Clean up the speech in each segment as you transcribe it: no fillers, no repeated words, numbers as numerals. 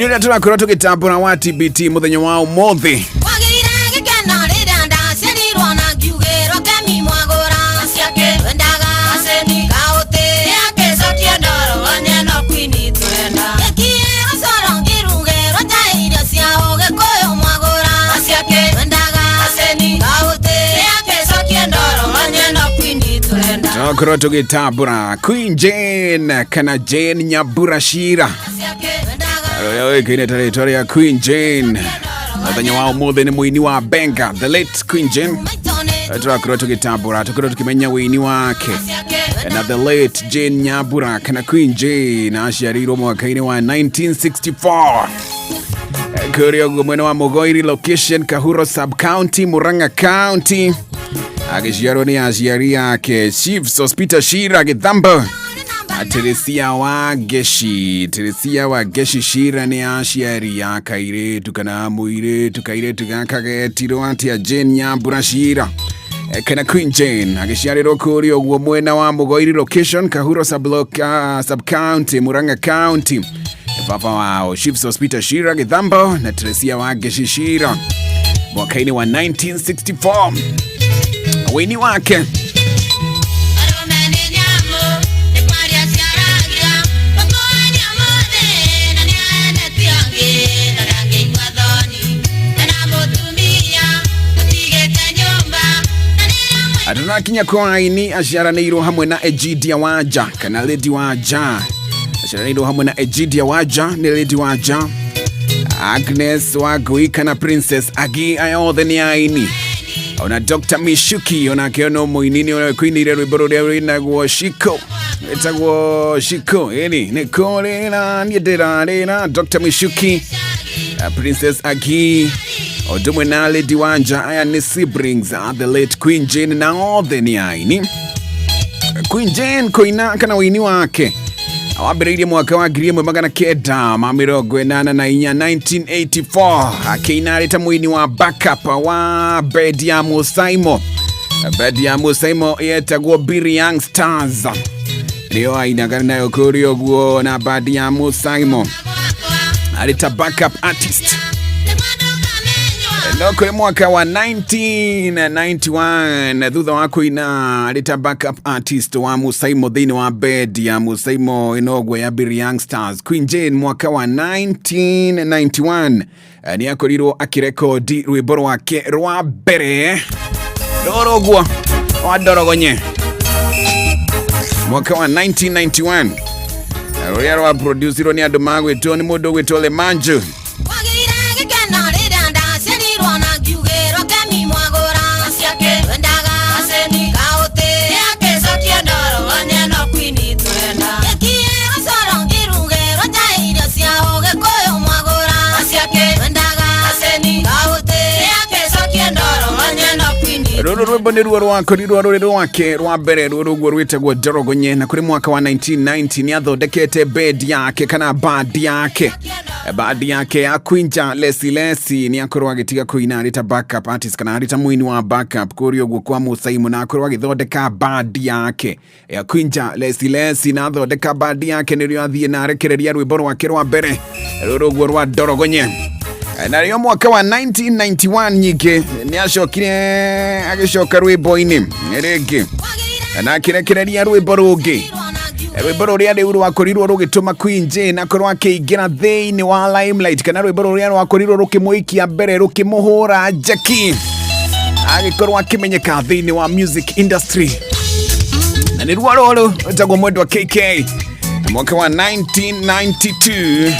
Nyura turakora tugitambura wa TBT muthenya wa umuthi. Turakora tugitambura Queen Jane kana Jane Nyabura Shira. Kine territory ya Queen Jane. Muthenya wa umuthi ni muini wa benga the late Queen Jane. Turakora tugitambura tukora tukimenya wini wake. Na the late Jane Nyabura kana Queen Jane ashiarirwo mwaka-ini wa 1964. Kurio mwena wa Mugoiri location Kahuro sub county Murang'a county. Agishiaro ni ashiari yake Chiefs Hospital Shira Githamba. Teresia wa Geshi Shira ni ashiari ya kaire tukana muire tukaire tukakage tiro anti ya Jane Nyabura Shira. Kana Queen Jane agishiari rokuri ogwo mwena wa Mugoiri location Kahuro sub county Murang'a county. Papa wao Chiefs Hospital Shira Githamba na Teresia wa Geshi Shira. Mwaka-ini wa 1964. Wini wake Arume ni Nyamu ni kwari asiaragia Pokoni amode na niaene tiongi na rangi kwa dhoni na mutumia kutigete nyumba Aduna kinya kwa ini ashiara neiro hamwe na Ejidia Waja kana Lady Waja ashiara neiro hamwe na Ejidia Waja ni Lady Waja Agnes Waguika na Princess Agi ayothe ni aini Ona Dr. Mishuki ona keono muinini ona kwinire rwiboro rya inagwo Shiko etagwo Shiko eni nekore na niederarena Dr. Mishuki Princess Agi odumwe na Lady Wanja aya ni siblings the late Queen Jane na othe ni aini Queen Jane koina kana wini wake awabiririe mwaka wa 1984 akina aleta muini wa backup wa Bed ya Musaimo yetagwo Biri Young Stars leo aina gari nayo kurio guo na Bed ya Musaimo aleta backup artist Noko mwaka wa 1991 thutha wa kuina alita backup artist wa Musaimo thini wa Bed ya Musaimo inogwe ya Biri Young Stars. Queen Jane mwaka wa 1991 ni akorirwo akirekodi rwiboro wake rwa mbere dorogwa wa dorogonye mwaka wa 1991 rwero wa producer ni adomagwe Tony Modo wetole manju Rwebo ni rwako wake rwabere rwo rwitagwo Dorogonye na kuri mwaka wa 1990 ni athondekete bed yake kana bad yake ya Quinja Lesi ni akorwo agitiga kuina alita backup artist kana alita muini wa backup kurio gwo kwa Musaimo na akorwo agithondeka bad yake ya Quinja Lesi na athondeka bad yake ni ryo athie na arekereria rwebo rwake rwabere rwo rwa Dorogonye na rio mwaka wa 1991 nyike ni agishoka rwimbo-ini rĩngĩ na akirekereria rwimbo rũngĩ rwimbo rũrĩa rĩu rwakorirwo rũgĩtũma Queen Jane akorwo akĩingĩra thĩinĩ wa limelight kana rwimbo rũrĩa rwakorirwo rũkĩmũikia mbere rũkĩmũhũra njeki agĩkorwo akĩmenyeka thĩinĩ wa music industry na nĩ ruo rũrũ rwĩtagwo mwendwa KK mwaka wa 1992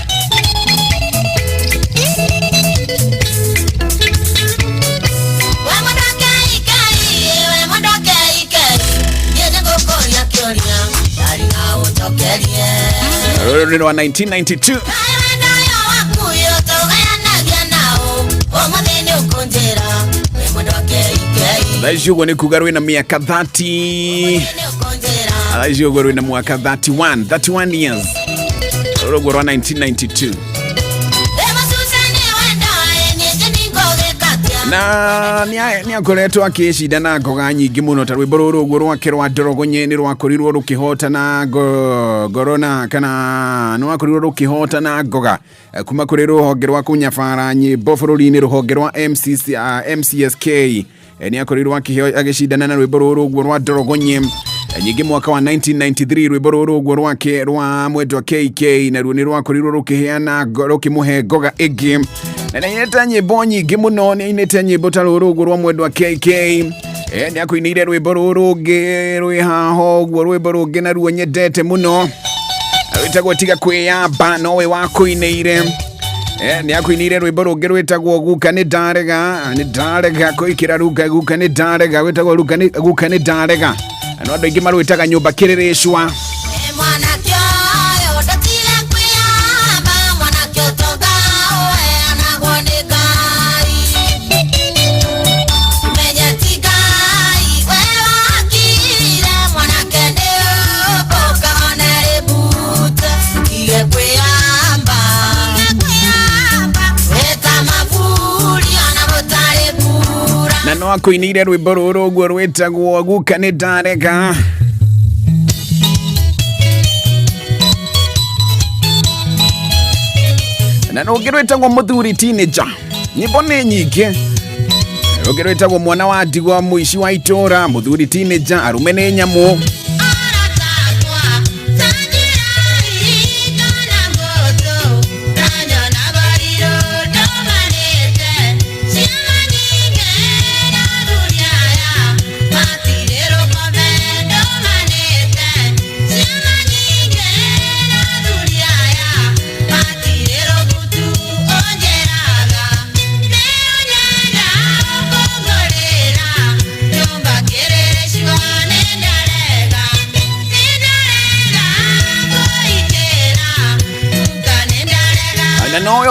Ruriro wa 1992 Laishugo ni kugarwe na miaka 30 Laishugo na mwaka 31 years Ruriro wa 1992 na ni akoretwo akicindana ngoga nyingi muno ta rwimbo ruru rwake rwa Ndorogonye ni rwakorirwo rukihotana gorona kana no akorirwo rukihotana ngoga kuma kuri ruhonge rwa kunyabara nyimbo bururi-ini ruhonge rwa MCSK ni akorirwo agicindana na rwimbo ruru rwa Ndorogonye nyingi mwaka wa 1993 rwimbo ruru rwake rwa mwendwa KK na ruo ni rwakorirwo rukiheana rukimuhe ngoga igi na ineta nyimbo nyingi muno ni ineta nyimbo ta ruru rwa mwendwa KK ni akuinire rwimbo ruru rwi haho rwimbo rungi na ruo nyendete muno rwitagwo tiga kwiyamba nowe wakuinire ni akuinire rwimbo rungi rwitagwo guka ni ndarega kuikira ruga guka ni ndarega rwitagwo guka ni ndarega no andu aingi marwitaga nyumba kiriricwa na no akuinire rwimbo ruru rwitagwo guka ni ndarega na no rwitagwo muthuri teenager nyimbo ni nyingi rwitagwo mwana wa ndigwa muici wa itura muthuri teenager arume ni nyamu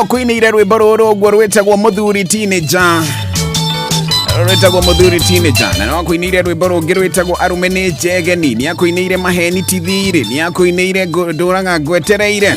no kuinire rwimbo ruru rwitagwo muthuri teenager na no kuinire rwimbo rungi rwitagwo arume ni njegeni ni akuinire maheni tithiri ni akuinire nduraga ngwetereire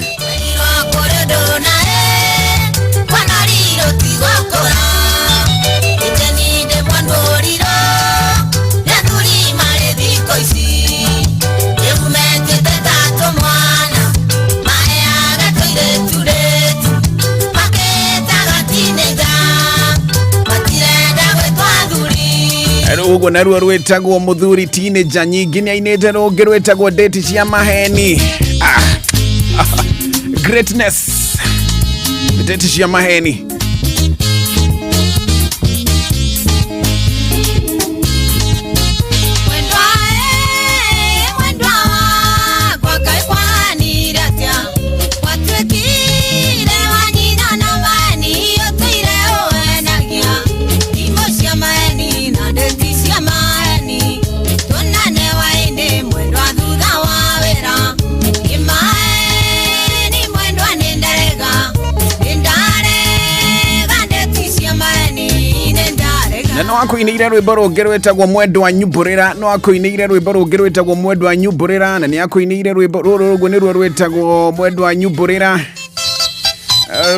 ugo na ruo rwitagwo muthuri teenager nyingi ni ainite rungi rwitagwo date cia maheni greatness date cia maheni no akuinire rwimbo rungi rwitagwo mwendwa nyumburira no akuinire rwimbo rungi rwitagwo mwendwa nyumburira na ni akuinire rwimbo ruru ni ruo rwitagwo mwendwa nyumburira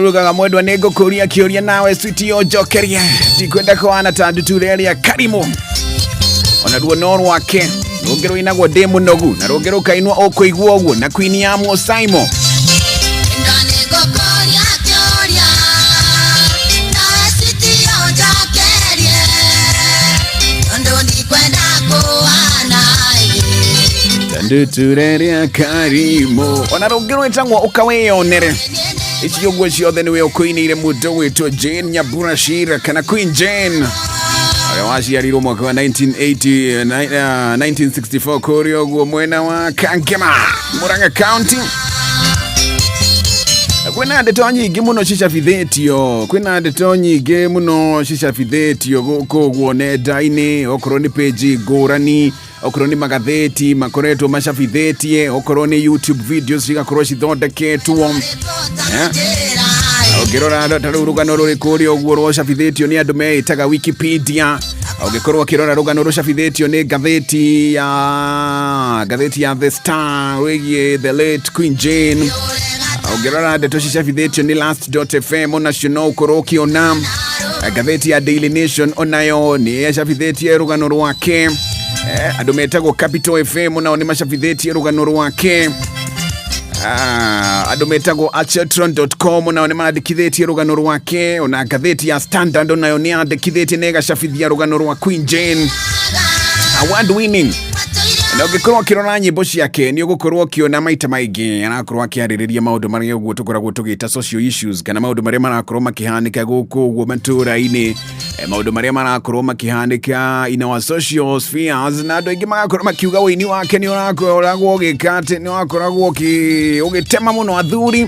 rugaga mwendwa ni ngukuria kiuria nawe sweetie ojokeria ndikwenda kwana ta ndutureria karimo ona ruo no rwake rungi rwinagwo Ndimunogu na rungi rukainwa ukuigwa uguo na Queen Nyamu Simon ndutureria karimo ona rungi rwitagwo ukawiyonere ici uguo ciothe niwe ukuinire mundu witwo Jane Nyaburashira kana Queen Jane waciarirwo mwaka wa 1964 kuria uguo mwena wa Kankema Murang'a County kwina ndeto nyingi muno cicabithitio guku guo nenda-ini okorwo ni page ngurani okorwo ni magatheti makoretwo macabithitie okorwo ni YouTube videos cigakorwo cithondeketwo ukirora ta rugano ruri kuria uguo rwacabithitio ni andu meitaga Wikipedia ugikorwo ukirora rugano rucabithitio ni gatheti ya The Star wigie the late Queen Jane Ogerara ndeto cicabithĩtio nĩ last.fm onacio ukoroki ona gatheti ya Daily Nation onayo nĩ yacabithĩtie rũgano rwake. Andũ metagwo Capital FM onao nĩ macabithĩtie rũgano rwake. Andũ metagwo achetron.com onao nĩ mandĩkithĩtie rũgano rwake. Ona gatheti ya Standard onayo nĩ yandĩkithĩtie na ĩgacabithia rũgano rwa Queen Jane award winning. Na ũngĩkorwo ũkĩrora nyĩmbo ciake nĩ ũgũkorwo ũkĩona maita maingĩ arakorwo akĩarĩrĩria maũndũ marĩa ũguo tũkoragwo tũgĩta social issues, kana maũndũ marĩa marakorwo makĩhanĩka gũkũ ũguo matũũra-inĩ, maũndũ marĩa marakorwo makĩhanĩka in our social spheres, na andũ aingĩ magakorwo makiuga ũini wake nĩ ũrakoragwo ũgĩka atĩ nĩ wakoragwo ũgĩtema mũno athuri.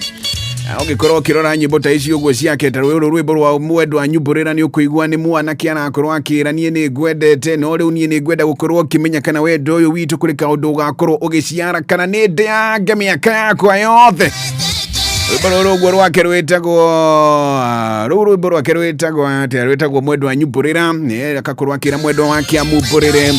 Ũngĩkorwo ũkĩrora nyĩmbo ta ici ũguo ciake ta rwĩmbo rwa mwendwa nyumbũrĩra nĩ ũkũigua nĩ mwanake arakorwo akĩra niĩ nĩ ngwendete no rĩu niĩ nĩ ngwenda gũkorwo ũkĩmenya kana wendo ũyũ witũ kũrĩ kaũndũ ũgakorwo ũgĩciara kana nĩ ndĩange mĩaka yakwa yothe. Rwĩmbo rũrũ ũguo rwake rwĩtagwo mwendwa nyumbũrĩra, agakorwo akĩra mwendwa wake amũmbũrĩre.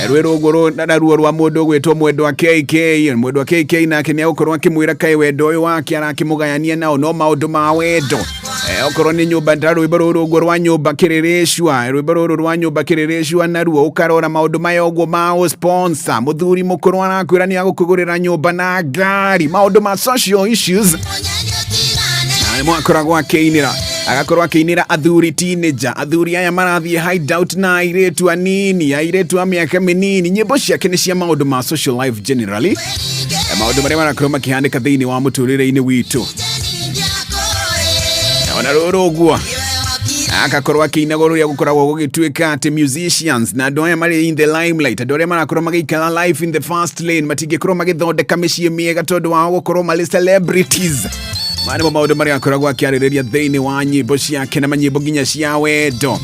Rwĩrũ ũguo naruo rwa mũndũ gwĩtwo mwendwa KK, mwendwa KK nake nĩ agũkorwo akĩmwĩra kaĩ wendo ũyũ wake arakĩmũgayania nao no maũndũ ma wendo. Okorwo nĩ nyũmba ta rwĩmbo rũrũ ũguo rwa nyũmba kĩrĩrĩcua, rwĩmbo rũrũ rwa nyũmba kĩrĩrĩcua naruo ũkarora maũndũ maya ũguo ma sponsor, mũthuri mũkũrũ arakwĩra nĩ agũkũgũrĩra nyũmba na ngari, maũndũ ma social issues. Mwakoragwo akĩinĩra, agakorwo akĩinĩra athuri teenager, athuri aya marathiĩ hideout na airĩtu anini, airĩtu a mĩaka mĩnini. Nyĩmbo ciake nĩ cia maũndũ ma social life generally, maũndũ marĩa marakorwo makĩhanĩka thĩinĩ wa mũtũrĩre-inĩ witũ. Ona rũrũ ũguo agakorwo akĩinagwo rũrĩa gũkoragwo gũgĩtuĩka atĩ musicians na andũ aya marĩ in the limelight, andũ arĩa marakorwo magĩikara life in the fast lane matingĩkorwo magĩthondeka mĩciĩ mĩega tondũ wa gũkorwo marĩ celebrities. Manimo maũndũ marĩa akoragwo akĩarĩrĩria thĩinĩ wa nyĩmbo ciake na manyĩmbo nginya cia wendo.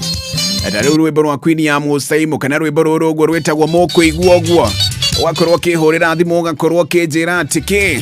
Ta rĩu rwĩmbo rwa Queen ya Mũsaimo kana rwĩmbo rũrũ ũguo rwĩtagwo mũkũigua ũguo, ũgakorwo ũkĩhũrĩra thimũ ũgakorwo ũkĩnjĩra atĩ kĩ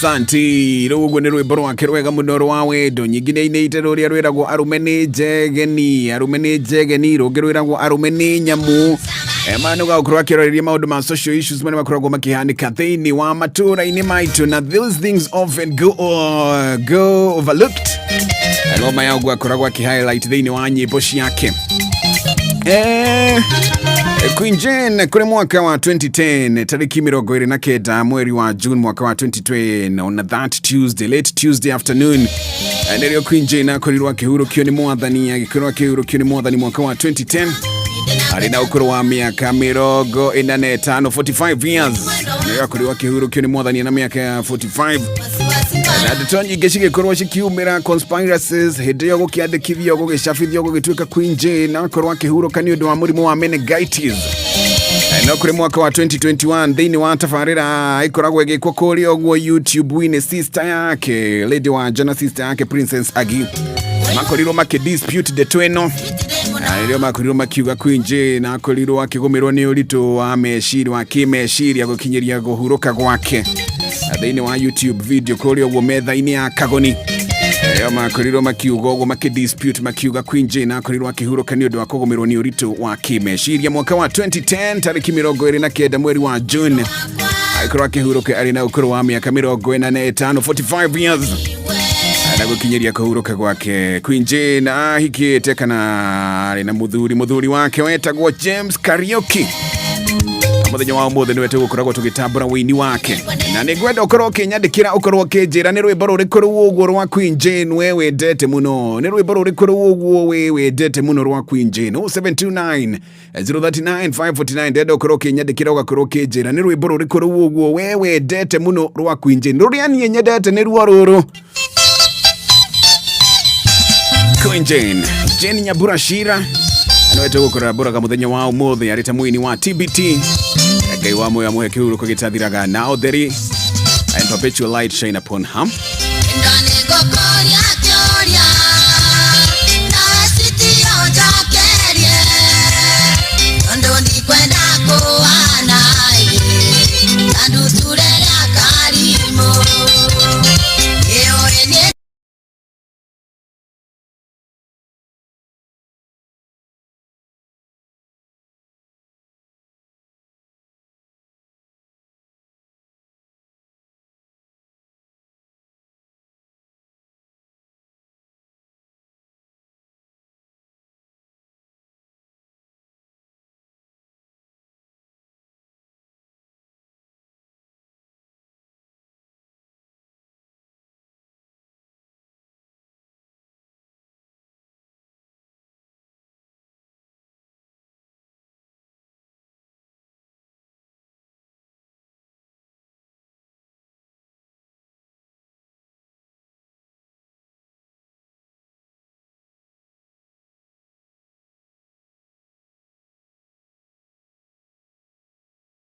Santi. Rũu ũguo nĩ rwĩmbo rwake rwega mũno rwa wendo. Nyingĩ nĩ ainĩte rũrĩa rwĩragwo Arume nĩ njegeni, Arume nĩ njegeni, rũngĩ rwĩragwo Arume nĩ nyamu. Mwana ũgakorwo akĩarĩrĩria maũndũ ma social issues marĩa makoragwo makĩhanĩka thĩinĩ wa matũũra-inĩ maitũ, na those things often go overlooked. No maya ũguo akoragwo akĩ-highlight thĩinĩ wa nyĩmbo ciake. Queen Jane kũrĩ mwaka wa 2010 tarĩki 29 mweri wa June mwaka wa 2020 on that Tuesday, late Tuesday afternoon, nĩrĩo Queen Jane akorirwo akĩhurũkio nĩ mwathani, agĩkorwo akĩhurũkio nĩ mwathani mwaka wa 2010 arĩ na ũkũrũ wa mĩaka 45, 45 years. Nĩrĩo akorirwo akĩhurũkio nĩ mwathani na mĩaka ya 45. Na ndeto nyingĩ cigĩkorwo cikiumĩra conspiracies hĩndĩ ĩyo gũkĩandĩkithio gũgĩcabithio gũgĩtuĩka Queen Jane akorwo akĩhurũka nĩ ũndũ wa mũrimũ wa meningitis. No kũrĩ mwaka wa 2021 thĩinĩ wa tabarĩra ĩkoragwo ĩgĩkwo kũrĩa ũguo YouTube, Muini sister yake Lady wa Jana sister yake Princess Agi makorirwo makĩdispute ndeto ĩno. Nĩrĩo makorirwo makiuga Queen Jane akorirwo akĩgũmĩrwo nĩ ũritũ wa meciria wa kĩmeciria gũkinyĩria kũhurũka gwake. Thĩinĩ wa YouTube video kũrĩa ũguo metha-inĩ ya kagoni, makorirwo makiuga ũguo makĩdispute makiuga Queen Jane akorirwo akĩhurũka nĩ ũndũ wa kũgũmĩrwo nĩ ũritũ wa kĩmeciria mwaka wa 2010 tarĩki 29 mweri wa June. Akorwo akĩhurũka arĩ na ũkũrũ wa mĩaka 45, 45 years, na gũkinyĩria kũhurũka gwake. Queen Jane ahikĩte kana arĩ na mũthuri wake wetagwo James Kariuki. Mũthenya wa ũmũthĩ nĩwe tũgũkoragwo tũgĩtambũra wĩini wake, na nĩ ngwenda ũkorwo ũkĩnyandĩkĩra ũkorwo ũkĩnjĩra nĩ rwĩmbo rũrĩkũ rũu ũguo rwa Queen Jane we wendete mũno, nĩ rwĩmbo rũrĩkũ rũu ũguo we wendete mũno rwa Queen Jane. 0729 039 549 ndenda ũkorwo ũkĩnyandĩkĩra ũgakorwo ũkĩnjĩra nĩ rwĩmbo rũrĩkũ rũu ũguo we wendete mũno rwa Queen Jane. Rũrĩa niĩ nyendete nĩ ruo rũrũ. Queen Jane Nyambura Shira nĩwe tũgũkorwo mbũraga mũthenya wa ũmũthĩ arĩ ta mũini wa TBT. Ngai wa moyo amwe kĩhurũko gĩtathiraga, now there and perpetual light shine upon him. Ndani gokoria choria